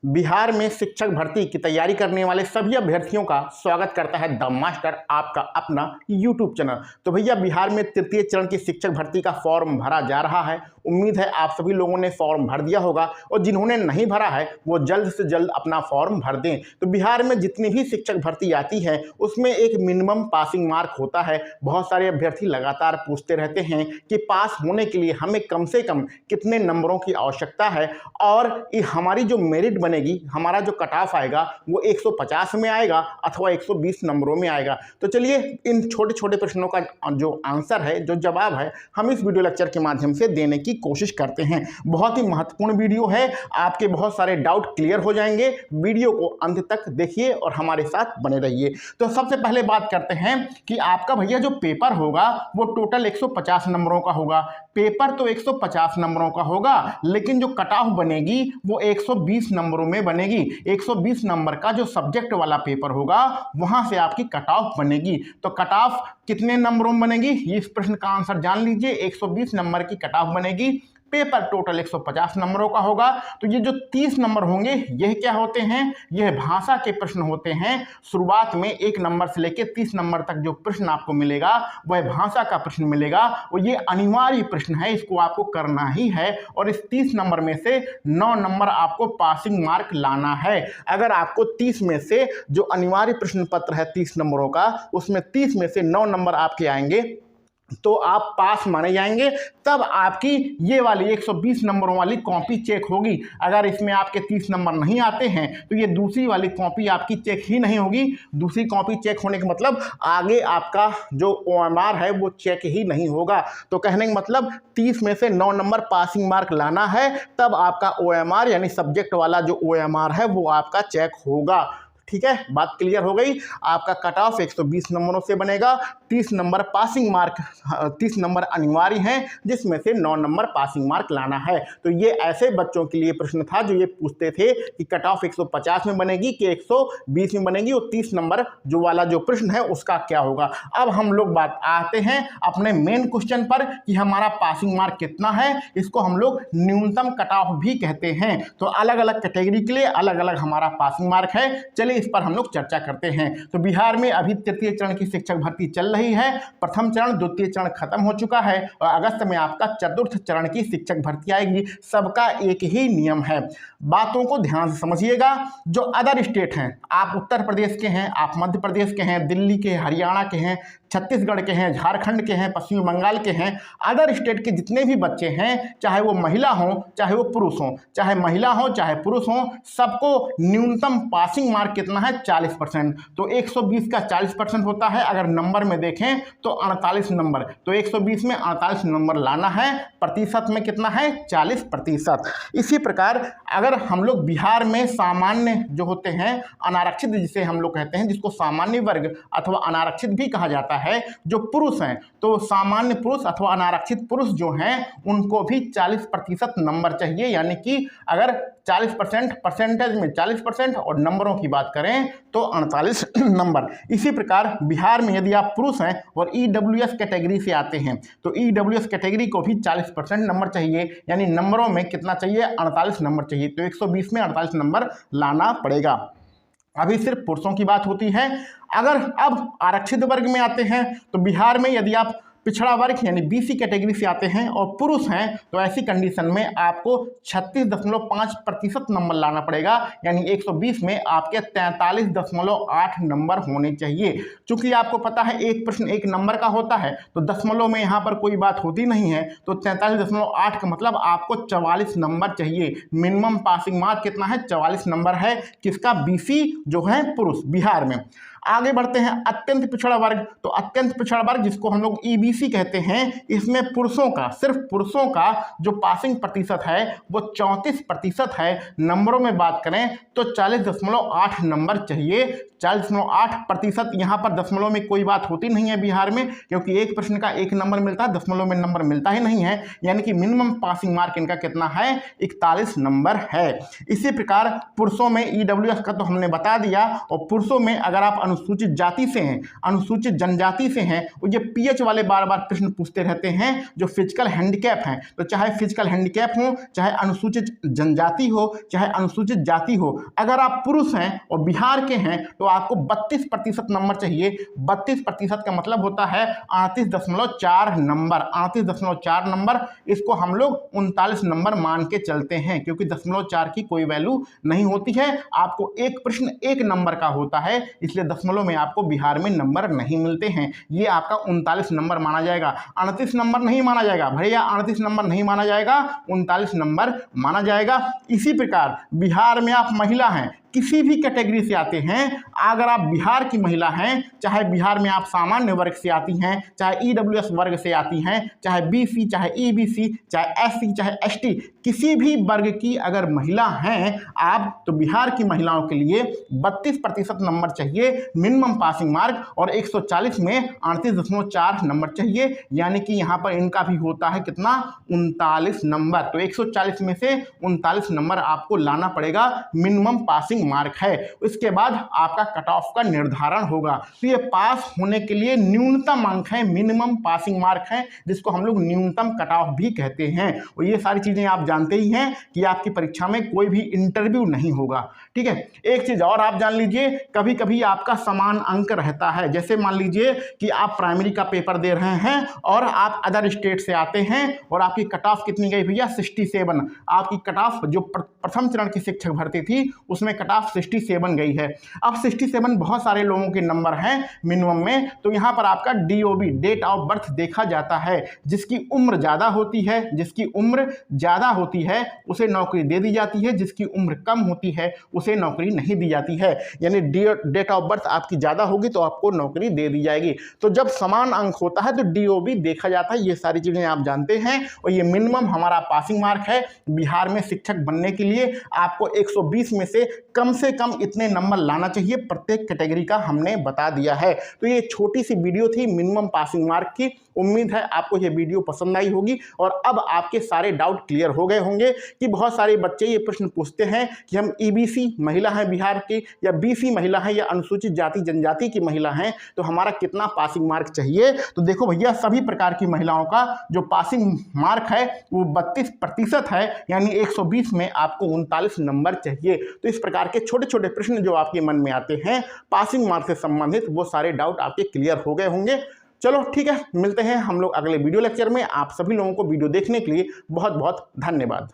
बिहार में शिक्षक भर्ती की तैयारी करने वाले सभी अभ्यर्थियों का स्वागत करता है द मास्टर, आपका अपना यूट्यूब चैनल। तो भैया बिहार में तृतीय चरण की शिक्षक भर्ती का फॉर्म भरा जा रहा है। उम्मीद है आप सभी लोगों ने फॉर्म भर दिया होगा और जिन्होंने नहीं भरा है वो जल्द से जल्द अपना फॉर्म भर दें। तो बिहार में जितनी भी शिक्षक भर्ती आती है उसमें एक मिनिमम पासिंग मार्क होता है। बहुत सारे अभ्यर्थी लगातार पूछते रहते हैं कि पास होने के लिए हमें कम से कम कितने नंबरों की आवश्यकता है और हमारी जो मेरिट बनेगी, हमारा जो कट ऑफ आएगा वो 150 में आएगा अथवा 120 नंबरों में आएगा। तो चलिए इन छोटे छोटे प्रश्नों का जो आंसर है, जो जवाब है, हम इस वीडियो लेक्चर के माध्यम से देने की कोशिश करते हैं। बहुत ही महत्वपूर्ण वीडियो है, आपके बहुत सारे डाउट क्लियर हो जाएंगे। वीडियो को अंत तक देखिए और हमारे साथ बने रहिए। तो सबसे पहले बात करते हैं कि आपका भैया जो पेपर होगा वो टोटल 150 नंबरों का होगा। पेपर तो 150 नंबरों का होगा, लेकिन जो कट ऑफ बनेगी वो 120 नंबरों में बनेगी। 120 नंबर का जो सब्जेक्ट वाला पेपर होगा वहां से आपकी कट ऑफ बनेगी। तो कट ऑफ कितने नंबरों में बनेगी, इस प्रश्न का आंसर जान लीजिए। 120 नंबर की कट ऑफ बनेगी। पेपर टोटल 150 नंबरों का होगा। तो ये जो 30 नंबर होंगे यह क्या होते हैं, यह भाषा के प्रश्न होते हैं। शुरुआत में 1 नंबर से लेकर 30 नंबर तक जो प्रश्न आपको मिलेगा वह भाषा का प्रश्न मिलेगा। और ये अनिवार्य प्रश्न है, इसको आपको करना ही है। और इस 30 नंबर में से 9 नंबर आपको पासिंग मार्क लाना है। अगर आपको 30 में से जो अनिवार्य प्रश्न पत्र है 30 नंबरों का, उसमें 30 में से 9 नंबर आपके आएंगे तो आप पास माने जाएंगे। तब आपकी ये वाली 120 नंबरों वाली कॉपी चेक होगी। अगर इसमें आपके 30 नंबर नहीं आते हैं तो ये दूसरी वाली कॉपी आपकी चेक ही नहीं होगी। दूसरी कॉपी चेक होने का मतलब आगे आपका जो OMR है वो चेक ही नहीं होगा। तो कहने का मतलब 30 में से 9 नंबर पासिंग मार्क लाना है, तब आपका OMR यानी सब्जेक्ट वाला जो OMR है वो आपका चेक होगा। ठीक है, बात क्लियर हो गई। आपका कट ऑफ 120 नंबरों से बनेगा। 30 नंबर पासिंग मार्क, 30 नंबर अनिवार्य हैं, जिसमें से 9 नंबर पासिंग मार्क लाना है। तो ये ऐसे बच्चों के लिए प्रश्न था जो ये पूछते थे कि कट ऑफ 150 में बनेगी कि 120 में बनेगी, और 30 नंबर जो वाला जो प्रश्न है उसका क्या होगा। अब हम लोग बात आते हैं अपने मेन क्वेश्चन पर कि हमारा पासिंग मार्क कितना है। इसको हम लोग न्यूनतम कट ऑफ भी कहते हैं। तो अलग अलग कैटेगरी के लिए अलग अलग हमारा पासिंग मार्क है। चलिए इस पर हम लोग चर्चा करते हैं। तो बिहार में अभी तृतीय चरण की शिक्षक भर्ती चल रही है। प्रथम चरण, द्वितीय चरण खत्म हो चुका है और अगस्त में आपका चतुर्थ चरण की शिक्षक भर्ती आएगी। सबका एक ही नियम है, बातों को ध्यान से समझिएगा। जो अदर स्टेट हैं, आप उत्तर प्रदेश के हैं, आप मध्य प्रदेश के हैं, दिल्ली के, हरियाणा के हैं, छत्तीसगढ़ के हैं, झारखंड के हैं, पश्चिम बंगाल के हैं, अदर स्टेट के जितने भी बच्चे हैं, चाहे वो महिला हों चाहे वो पुरुष हों, चाहे महिला हो चाहे पुरुष हों, सबको न्यूनतम पासिंग मार्क कितना है, 40%। तो 120 का 40% होता है। अगर नंबर में देखें तो 48 नंबर। तो 120 में 48 नंबर लाना है। प्रतिशत में कितना है, 40%। इसी प्रकार अगर हम लोग बिहार में सामान्य जो होते हैं, अनारक्षित जिसे हम लोग कहते हैं, जिसको सामान्य वर्ग अथवा अनारक्षित भी कहा जाता है, जो पुरुष हैं, तो सामान्य पुरुष अथवा अनारक्षित पुरुष जो हैं उनको भी 40% नंबर चाहिए। यानी कि अगर 40% परसेंटेज में 40% और नंबरों की बात करें तो 48 नंबर। इसी प्रकार बिहार में यदि आप पुरुष हैं और EWS कैटेगरी से आते हैं तो EWS कैटेगरी को भी 40% नंबर चाहिए। यानी नंबरों में कितना चाहिए, 48 नंबर चाहिए। तो 120 में 48 नंबर लाना पड़ेगा। अभी सिर्फ पुरुषों की बात होती है। अगर अब आरक्षित वर्ग में आते हैं तो बिहार में यदि आप पिछड़ा वर्ग यानी BC कैटेगरी से आते हैं और पुरुष हैं तो ऐसी कंडीशन में आपको 36.5% नंबर लाना पड़ेगा। यानी 120 में आपके 43.8 नंबर होने चाहिए। चूंकि आपको पता है एक प्रश्न एक नंबर का होता है तो दशमलव में यहाँ पर कोई बात होती नहीं है। तो 43.8 का मतलब आपको 44 नंबर चाहिए। मिनिमम पासिंग मार्क कितना है, 44 नंबर है। किसका, BC जो है पुरुष, बिहार में। आगे बढ़ते हैं अत्यंत पिछड़ा वर्ग। तो अत्यंत पिछड़ा वर्ग जिसको हम लोग EBC कहते हैं, इसमें पुरुषों का, सिर्फ पुरुषों का जो पासिंग प्रतिशत है वो 34% है। नंबरों में बात करें तो 40.8 नंबर चाहिए। 40.8%। यहाँ पर दशमलव में कोई बात होती नहीं है बिहार में, क्योंकि एक प्रश्न का 1 नंबर मिलता है, दशमलव में नंबर मिलता ही नहीं है। यानी कि मिनिमम पासिंग मार्क इनका कितना है, 41 नंबर है। इसी प्रकार पुरुषों में EWS का तो हमने बता दिया। और पुरुषों में अगर आप अनुसूचित जाति से हैं, अनुसूचित जनजाति से हैं, वो ये पीएच वाले बार बार प्रश्न पूछते रहते हैं जो फिजिकल हैंडीकैप हैं। तो चाहे फिजिकल हैंडीकैप हो, चाहे अनुसूचित जनजाति हो, चाहे अनुसूचित जाति हो, अगर आप पुरुष हैं और बिहार के हैं तो आपको 32% नंबर चाहिए। 32% का मतलब होता है 38.4 नंबर। 38.4 नंबर, इसको हम लोग 39 नंबर मान के चलते हैं, क्योंकि 0.4 की कोई वैल्यू नहीं होती है। आपको एक प्रश्न 1 नंबर का होता है, इसलिए दशमलव में आपको बिहार में नंबर नहीं मिलते हैं। ये आपका 39 नंबर माना जाएगा, 38 नंबर नहीं माना जाएगा भैया, 38 नंबर नहीं माना जाएगा, 39 नंबर माना जाएगा। इसी प्रकार बिहार में आप महिला हैं, किसी भी कैटेगरी से आते हैं, अगर आप बिहार की महिला हैं, चाहे बिहार में आप सामान्य वर्ग से आती हैं, चाहे ईडब्ल्यूएस वर्ग से आती हैं, चाहे बीसी, चाहे ईबीसी, चाहे एससी, चाहे एसटी, किसी भी वर्ग की अगर महिला हैं आप, तो बिहार की महिलाओं के लिए 32% नंबर चाहिए मिनिमम पासिंग मार्क, और 140 में 38.4 नंबर चाहिए, यानी कि यहाँ पर इनका भी होता है कितना, 39 नंबर। तो 140 में से 39 नंबर आपको लाना पड़ेगा, मिनिमम पासिंग मार्क है। उसके बाद आपका कट ऑफ का निर्धारण होगा। तो ये पास होने के लिए न्यूनतम अंक है, मिनिमम पासिंग मार्क है, जिसको हम लोग न्यूनतम कट ऑफ भी कहते हैं। और ये सारी चीजें आप जानते ही हैं कि आपकी परीक्षा में कोई भी इंटरव्यू नहीं होगा, ठीक है। एक चीज और आप जान लीजिए, कभी कभी आपका समान अंक रहता है। जैसे मान लीजिए कि आप प्राइमरी का पेपर दे रहे हैं और आप अदर स्टेट से आते हैं और आपकी कट ऑफ कितनी गई भैया, 67। आपकी कट ऑफ जो प्रथम चरण की शिक्षक भर्ती थी उसमें कट ऑफ 67 गई है। अब 67 बहुत सारे लोगों के नंबर हैं मिनिमम में, तो यहाँ पर आपका DOB, डेट ऑफ बर्थ, देखा जाता है। जिसकी उम्र ज़्यादा होती है, जिसकी उम्र ज़्यादा होती है उसे नौकरी दे दी जाती है, जिसकी उम्र कम होती है उसे नौकरी नहीं दी जाती है। यानी डेट ऑफ बर्थ आपकी ज़्यादा होगी तो आपको नौकरी दे दी जाएगी। तो जब समान अंक होता है तो DOB देखा जाता है। ये सारी चीज़ें आप जानते हैं। और ये मिनिमम हमारा पासिंग मार्क है। बिहार में शिक्षक बनने के लिए आपको 120 में से कम इतने नंबर लाना चाहिए, प्रत्येक कैटेगरी का हमने बता दिया है। तो ये छोटी सी वीडियो थी मिनिमम पासिंग मार्क की। उम्मीद है आपको ये वीडियो पसंद आई होगी और अब आपके सारे डाउट क्लियर हो गए होंगे कि बहुत सारे बच्चे ये प्रश्न पूछते हैं कि हम EBC महिला हैं बिहार की, या BC महिला हैं, या अनुसूचित जाति जनजाति की महिला हैं, तो हमारा कितना पासिंग मार्क चाहिए। तो देखो भैया, सभी प्रकार की महिलाओं का जो पासिंग मार्क है वो 32% है, यानी 120 में आपको 39 नंबर चाहिए। तो इस प्रकार के छोटे छोटे प्रश्न जो आपके मन में आते हैं पासिंग मार्क से संबंधित, वो सारे डाउट आपके क्लियर हो गए होंगे। चलो ठीक है, मिलते हैं हम लोग अगले वीडियो लेक्चर में। आप सभी लोगों को वीडियो देखने के लिए बहुत बहुत धन्यवाद।